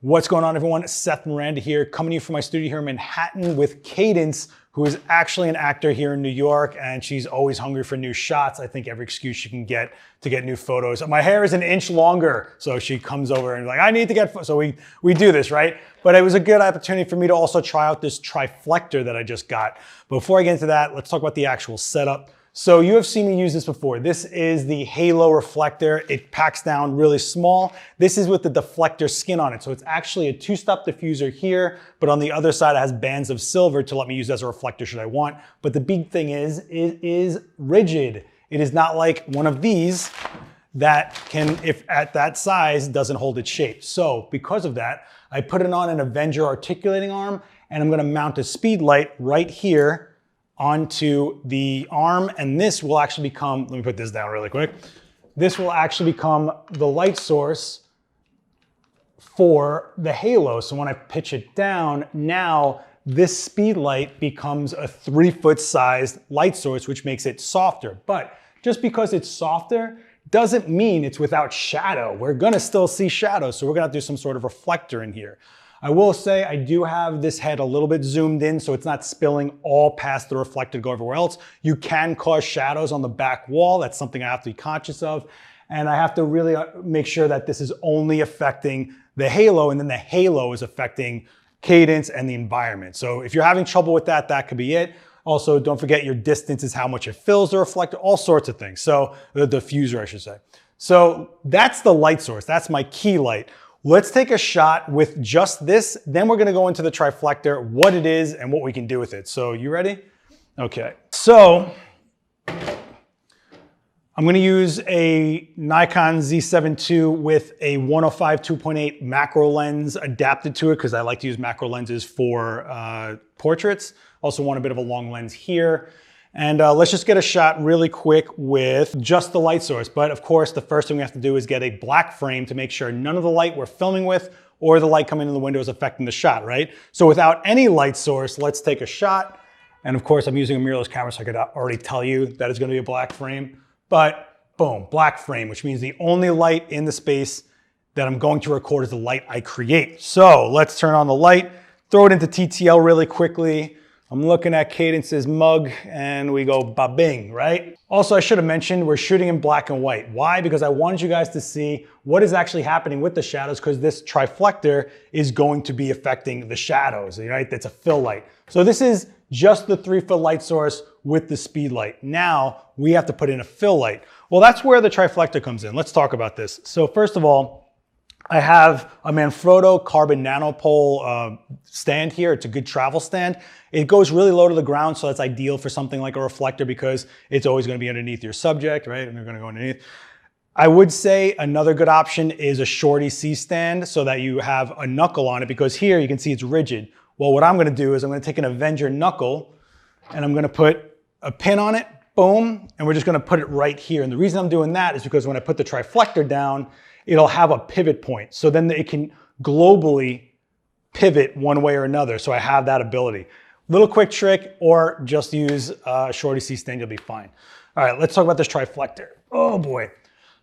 What's going on, everyone? Seth Miranda here, coming to you from my studio here in Manhattan with Cadence, who is actually an actor here in New York, and she's always hungry for new shots. I think every excuse she can get to get new photos. My hair is an inch longer, so she comes over and like, I need to get, so we do this, right? But it was a good opportunity for me to also try out this Triflector that I just got. Before I get into that, let's talk about the actual setup. So you have seen me use this before. This is the halo reflector. It packs down really small. This is with the deflector skin on it. So it's actually a two-step diffuser here, but on the other side it has bands of silver to let me use it as a reflector should I want. But the big thing is, it is rigid. It is not like one of these that can, if at that size, doesn't hold its shape. So because of that, I put it on an Avenger articulating arm, and I'm gonna mount a speed light right here onto the arm, and this will actually become, let me put this down really quick. This will actually become the light source for the halo. So when I pitch it down, now this speed light becomes a 3-foot sized light source, which makes it softer. But just because it's softer doesn't mean it's without shadow. We're gonna still see shadow, so we're gonna have to do some sort of reflector in here. I will say I do have this head a little bit zoomed in so it's not spilling all past the reflector to go everywhere else. You can cause shadows on the back wall. That's something I have to be conscious of. And I have to really make sure that this is only affecting the halo, and then the halo is affecting Cadence and the environment. So if you're having trouble with that, that could be it. Also, don't forget your distance is how much it fills the reflector, all sorts of things. So the diffuser, I should say. So that's the light source. That's my key light. Let's take a shot with just this. Then we're gonna go into the Triflector, what it is and what we can do with it. So you ready? Okay. So I'm gonna use a Nikon Z7 II with a 105 2.8 macro lens adapted to it because I like to use macro lenses for portraits. Also want a bit of a long lens here. And let's just get a shot really quick with just the light source. But of course, the first thing we have to do is get a black frame to make sure none of the light we're filming with or the light coming in the window is affecting the shot, right? So without any light source, let's take a shot. And of course, I'm using a mirrorless camera, so I could already tell you that it's gonna be a black frame. But boom, black frame, which means the only light in the space that I'm going to record is the light I create. So let's turn on the light, throw it into TTL really quickly. I'm looking at Cadence's mug and we go ba-bing, right? Also, I should have mentioned we're shooting in black and white. Why? Because I wanted you guys to see what is actually happening with the shadows, because this Triflector is going to be affecting the shadows, right? That's a fill light. So this is just the 3-foot light source with the speed light. Now we have to put in a fill light. Well, that's where the Triflector comes in. Let's talk about this. So first of all, I have a Manfrotto carbon nanopole stand here. It's a good travel stand. It goes really low to the ground, so that's ideal for something like a reflector because it's always going to be underneath your subject, right? And you're going to go underneath. I would say another good option is a Shorty C stand so that you have a knuckle on it, because here you can see it's rigid. Well, what I'm going to do is I'm going to take an Avenger knuckle and I'm going to put a pin on it, boom, and we're just going to put it right here. And the reason I'm doing that is because when I put the Triflector down, it'll have a pivot point. So then it can globally pivot one way or another. So I have that ability. Little quick trick, or just use a Shorty C stand, you'll be fine. All right, let's talk about this Triflector. Oh boy.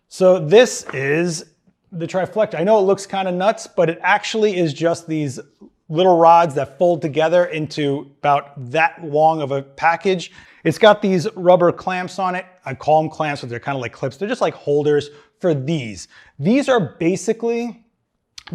So this is the Triflector. I know it looks kind of nuts, but it actually is just these little rods that fold together into about that long of a package. It's got these rubber clamps on it. I call them clamps, but they're kind of like clips. They're just like holders for these. These are basically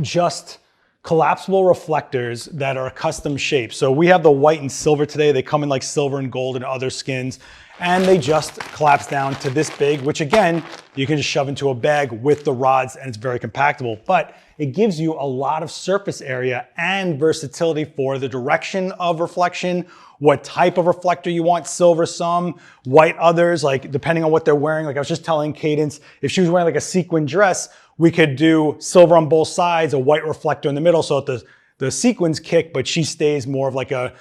just collapsible reflectors that are custom shaped. So we have the white and silver today. They come in like silver and gold and other skins, and they just collapse down to this big, which again, you can just shove into a bag with the rods and it's very compactable. But it gives you a lot of surface area and versatility for the direction of reflection, what type of reflector you want, silver some, white others, like depending on what they're wearing. Like I was just telling Cadence, if she was wearing like a sequin dress, we could do silver on both sides, a white reflector in the middle so that the sequins kick, but she stays more of like a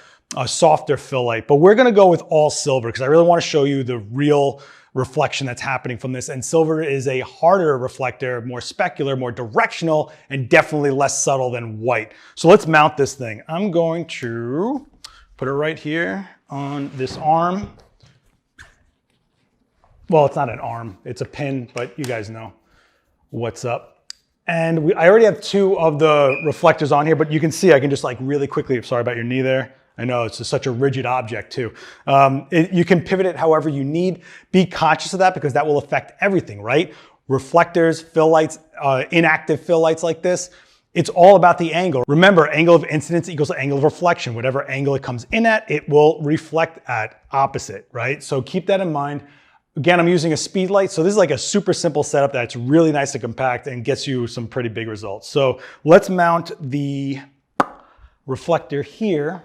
softer fill light. But we're gonna go with all silver because I really wanna show you the real reflection that's happening from this. And silver is a harder reflector, more specular, more directional, and definitely less subtle than white. So let's mount this thing. I'm going to put it right here on this arm. Well, it's not an arm, it's a pin, but you guys know what's up. And I already have 2 of the reflectors on here, but you can see I can just like really quickly, sorry about your knee there. I know it's just such a rigid object too. You can pivot it however you need. Be conscious of that because that will affect everything, right? Reflectors, fill lights, inactive fill lights like this, it's all about the angle. Remember, angle of incidence equals angle of reflection. Whatever angle it comes in at, it will reflect at opposite, right? So keep that in mind. Again, I'm using a speed light. So this is like a super simple setup that's really nice and compact and gets you some pretty big results. So let's mount the reflector here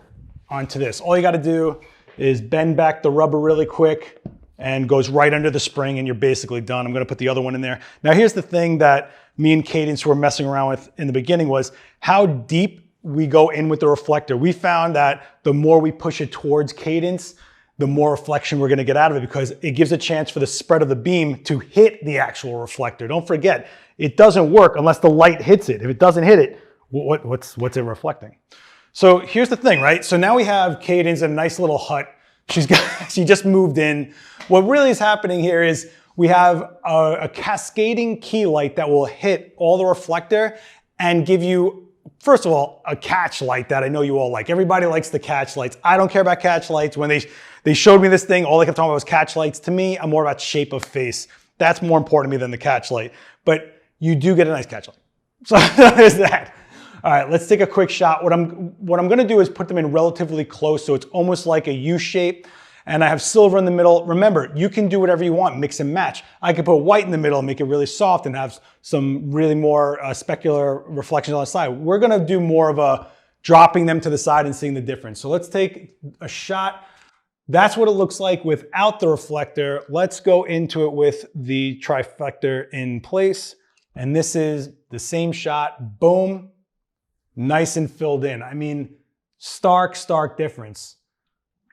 onto this. All you got to do is bend back the rubber really quick and goes right under the spring and you're basically done. I'm going to put the other one in there. Now here's the thing that me and Cadence were messing around with in the beginning was how deep we go in with the reflector. We found that the more we push it towards Cadence, the more reflection we're going to get out of it because it gives a chance for the spread of the beam to hit the actual reflector. Don't forget, it doesn't work unless the light hits it. If it doesn't hit it, what's it reflecting? So here's the thing, right? So now we have Cadence in a nice little hut. She just moved in. What really is happening here is we have a cascading key light that will hit all the reflector and give you, first of all, a catch light that I know you all like. Everybody likes the catch lights. I don't care about catch lights. When they showed me this thing, all they kept talking about was catch lights. To me, I'm more about shape of face. That's more important to me than the catch light. But you do get a nice catch light. So there's that. All right, let's take a quick shot. What I'm gonna do is put them in relatively close so it's almost like a U shape. And I have silver in the middle. Remember, you can do whatever you want, mix and match. I could put white in the middle and make it really soft and have some really more specular reflections on the side. We're gonna do more of a dropping them to the side and seeing the difference. So let's take a shot. That's what it looks like without the reflector. Let's go into it with the triflector in place. And this is the same shot, boom, nice and filled in. I mean, stark difference.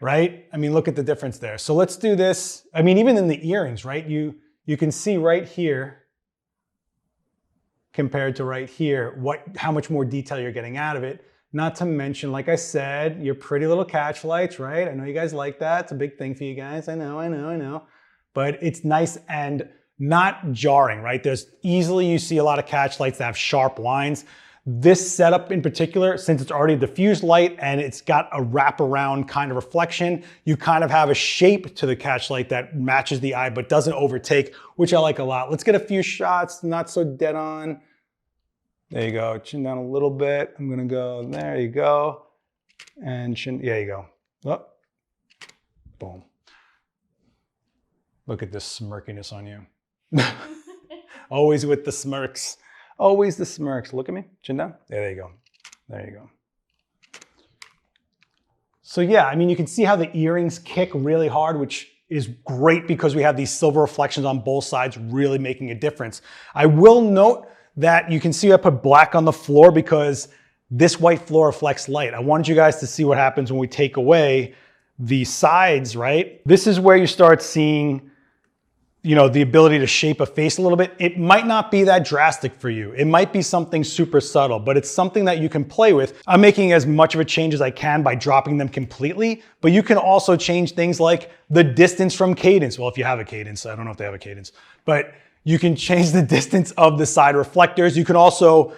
Right? I mean, look at the difference there. So let's do this. I mean, even in the earrings, right? You can see right here compared to right here, how much more detail you're getting out of it. Not to mention, like I said, your pretty little catch lights, right? I know you guys like that. It's a big thing for you guys. I know. But it's nice and not jarring, right? You see a lot of catch lights that have sharp lines. This setup in particular, since it's already a diffused light and it's got a wraparound kind of reflection, you kind of have a shape to the catch light that matches the eye but doesn't overtake, which I like a lot. Let's get a few shots, not so dead on. There you go, chin down a little bit. I'm gonna go, there you go. And chin, there you go. Oh, boom. Look at this smirkiness on you. Always with the smirks. Always the smirks. Look at me, chin down. There you go. There you go. So yeah, I mean, you can see how the earrings kick really hard, which is great because we have these silver reflections on both sides really making a difference. I will note that you can see I put black on the floor because this white floor reflects light. I wanted you guys to see what happens when we take away the sides, right? This is where you start seeing the ability to shape a face a little bit. It might not be that drastic for you. It might be something super subtle, but it's something that you can play with. I'm making as much of a change as I can by dropping them completely, but you can also change things like the distance from Cadence. Well, if you have a Cadence, I don't know if they have a Cadence, but you can change the distance of the side reflectors. You can also,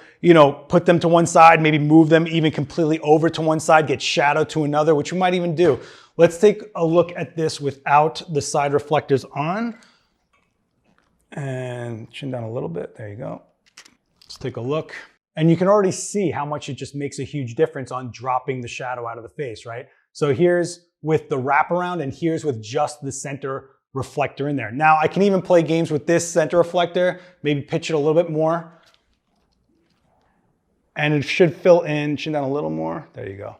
put them to one side, maybe move them even completely over to one side, get shadow to another, which you might even do. Let's take a look at this without the side reflectors on. And chin down a little bit, there you go. Let's take a look. And you can already see how much it just makes a huge difference on dropping the shadow out of the face, right? So here's with the wraparound and here's with just the center reflector in there. Now I can even play games with this center reflector, maybe pitch it a little bit more. And it should fill in, chin down a little more, there you go.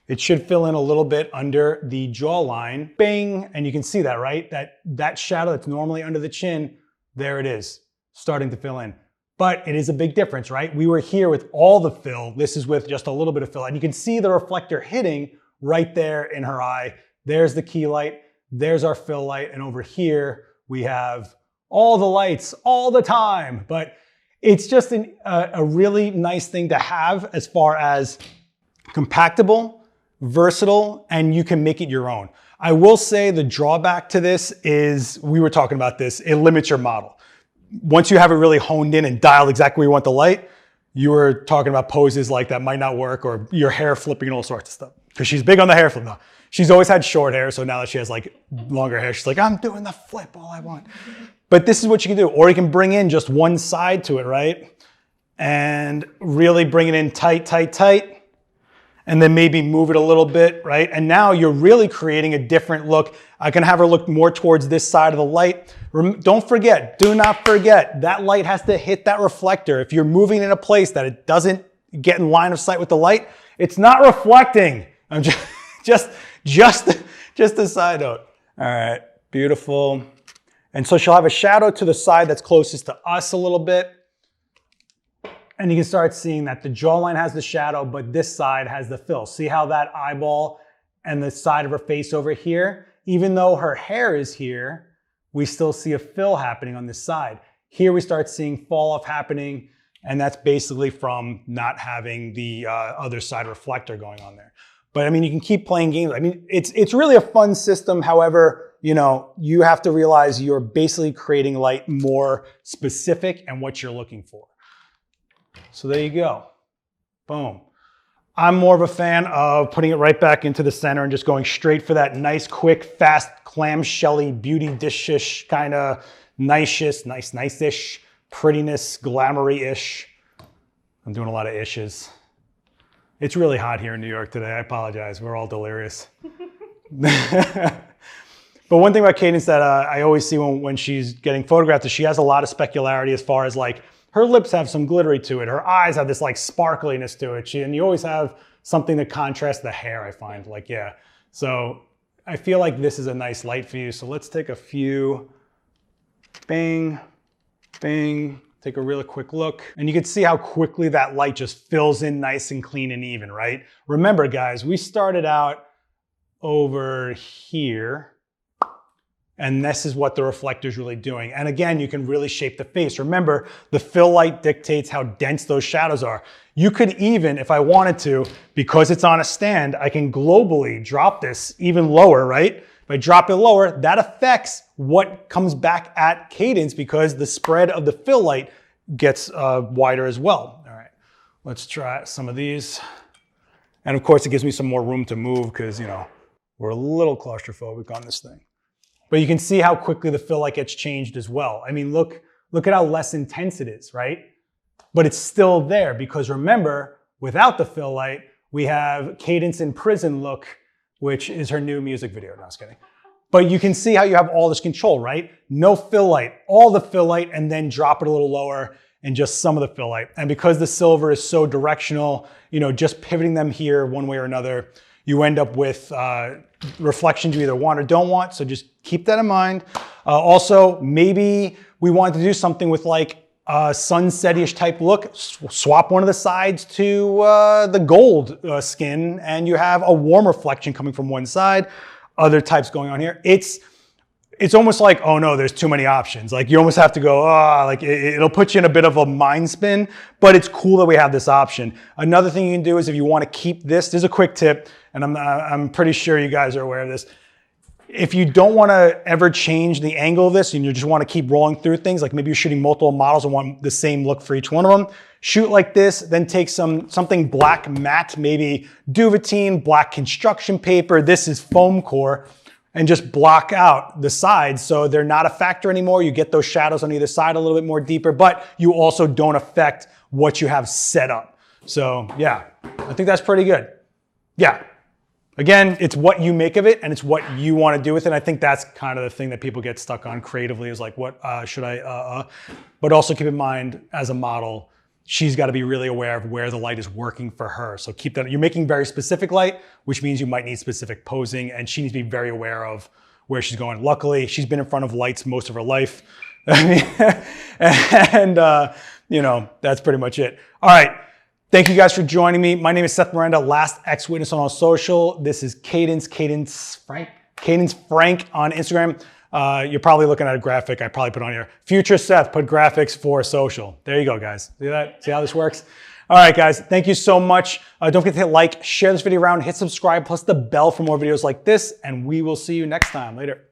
It should fill in a little bit under the jawline, bang, and you can see that, right? That shadow that's normally under the chin, there it is, starting to fill in. But it is a big difference, right? We were here with all the fill. This is with just a little bit of fill. And you can see the reflector hitting right there in her eye. There's the key light. There's our fill light. And over here, we have all the lights all the time. But it's just a really nice thing to have as far as compactable, versatile, and you can make it your own. I will say the drawback to this is, we were talking about this, it limits your model. once you have it really honed in and dialed exactly where you want the light, you were talking about poses like that might not work, or your hair flipping and all sorts of stuff. Because she's big on the hair flip now. She's always had short hair, so now that she has like longer hair, she's like, I'm doing the flip all I want. But this is what you can do. Or you can bring in just one side to it, right? And really bring it in tight, tight, tight. And then maybe move it a little bit, right? And now you're really creating a different look. I can have her look more towards this side of the light. Don't forget, do not forget, that light has to hit that reflector. If you're moving in a place that it doesn't get in line of sight with the light, it's not reflecting. I'm just a side note. All right, beautiful. And so she'll have a shadow to the side that's closest to us a little bit. And you can start seeing that the jawline has the shadow, but this side has the fill. See how that eyeball and the side of her face over here, even though her hair is here, we still see a fill happening on this side. Here we start seeing fall off happening, and that's basically from not having the other side reflector going on there. But I mean, you can keep playing games. I mean, it's really a fun system. However, you know, you have to realize you're basically creating light more specific and what you're looking for. So there you go. Boom. I'm more of a fan of putting it right back into the center and just going straight for that nice, quick, fast, clamshelly, beauty dish-ish kind of nice-ish, prettiness, glamour-ish. I'm doing a lot of ishes. It's really hot here in New York today. I apologize. We're all delirious. But one thing about Cadence that I always see when she's getting photographed is she has a lot of specularity as far as like, her lips have some glittery to it. Her eyes have this like sparkliness to it. And you always have something to contrast the hair, I find. Like, yeah. So I feel like this is a nice light for you. So let's take a few. Bing, bing. Take a really quick look. And you can see how quickly that light just fills in nice and clean and even, right? Remember, guys, we started out over here. And this is what the reflector is really doing. And again, you can really shape the face. Remember, the fill light dictates how dense those shadows are. You could even, if I wanted to, because it's on a stand, I can globally drop this even lower, right? If I drop it lower, that affects what comes back at Cadence because the spread of the fill light gets wider as well. All right, let's try some of these. And of course, it gives me some more room to move because, you know, we're a little claustrophobic on this thing. But you can see how quickly the fill light gets changed as well. I mean, look at how less intense it is, right? But it's still there because remember, without the fill light, we have Cadence in Prison look, which is her new music video. No, I was kidding. But you can see how you have all this control, right? No fill light, all the fill light, and then drop it a little lower and just some of the fill light. And because the silver is so directional, you know, just pivoting them here one way or another, you end up with reflections you either want or don't want. So just keep that in mind. Also, maybe we want to do something with like a sunset-ish type look. Swap one of the sides to the gold skin and you have a warm reflection coming from one side. Other types going on here. It's almost like, oh no, there's too many options. Like you almost have to go, like it'll put you in a bit of a mind spin, but it's cool that we have this option. Another thing you can do is if you want to keep this, there's a quick tip, and I'm pretty sure you guys are aware of this. If you don't want to ever change the angle of this and you just want to keep rolling through things, like maybe you're shooting multiple models and want the same look for each one of them, shoot like this, then take something black matte, maybe duvetine, black construction paper. This is foam core. And just block out the sides so they're not a factor anymore. You get those shadows on either side a little bit more deeper, but you also don't affect what you have set up. So yeah, I think that's pretty good. Yeah. Again, it's what you make of it and it's what you want to do with it. I think that's kind of the thing that people get stuck on creatively is like, what should I, but also keep in mind as a model, she's got to be really aware of where the light is working for her. So keep that, you're making very specific light, which means you might need specific posing and she needs to be very aware of where she's going. Luckily, she's been in front of lights most of her life. And you know, that's pretty much it. All right. Thank you guys for joining me. My name is Seth Miranda, Last X Witness on all social. This is Cadence Frank on Instagram. You're probably looking at a graphic I probably put on here. Future Seth put graphics for social. There you go, guys. See that? See how this works? All right, guys. Thank you so much. Don't forget to hit like, share this video around, hit subscribe, plus the bell for more videos like this, and we will see you next time. Later.